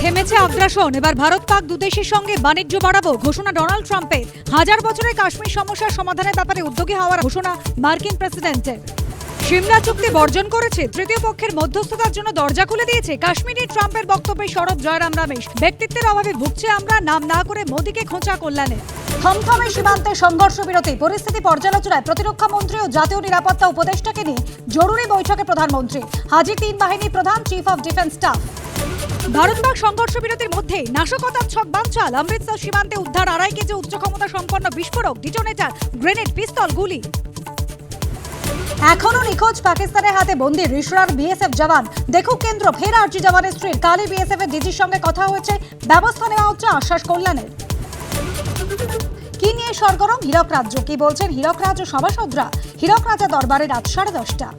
থেমেছে আগ্রাসন। এবার ভারত পাক দুদেশের সঙ্গে বাণিজ্য বাড়াবো ঘোষণা ডোনাল্ড ট্রাম্পের। হাজার বছরের কাশ্মীর সমস্যার সমাধানের ব্যাপারে উদ্যোগী হওয়ার ঘোষণা মার্কিন প্রেসিডেন্টের। সিমলা চুক্তি বর্জন করেছে, তৃতীয় পক্ষের মধ্যস্থতার জন্য দরজা খুলে দিয়েছে কাশ্মীরে। ট্রাম্পের বক্তব্যে সরব জয়রাম রমেশ। ব্যক্তিত্বের অভাবে ভুগছে আমরা, নাম না করে মোদীকে খোঁচা কল্যাণে। থমথমে সীমান্তে সংঘর্ষ বিরতি, পরিস্থিতি পর্যালোচনায় প্রতিরক্ষা মন্ত্রী ও জাতীয় নিরাপত্তা উপদেষ্টাকে নিয়ে জরুরি বৈঠকে প্রধানমন্ত্রী। হাজির তিন বাহিনী প্রধান, chief of defence staff. Bharat Pak সংঘর্ষ বিরতির মধ্যে নাশকতার ছক বানচাল। অমৃতসর সীমান্তে উদ্ধার 2.5 কেজি উচ্চ ক্ষমতা সম্পন্ন বিস্ফোরক, ডিটোনেটর, গ্রেনেড, পিস্তল, গুলি। এখনো নিখোঁজ পাকিস্তানের হাতে বন্দী রিশরার বিএসএফ জওয়ান। দেখুক কেন্দ্র, ফের আরজি জওয়ানের স্ত্রীর। কালি বিএসএফ এর ডিজির সঙ্গে কথা হয়েছে, ব্যবস্থা নেওয়া হচ্ছে, আশ্বাস কল্যাণের। কি নিয়ে সরগরম হীরক রাজ্য, কি বলছেন হীরক রাজ ও সভাসদরা? হীরক রাজা দরবারে রাত 10:30।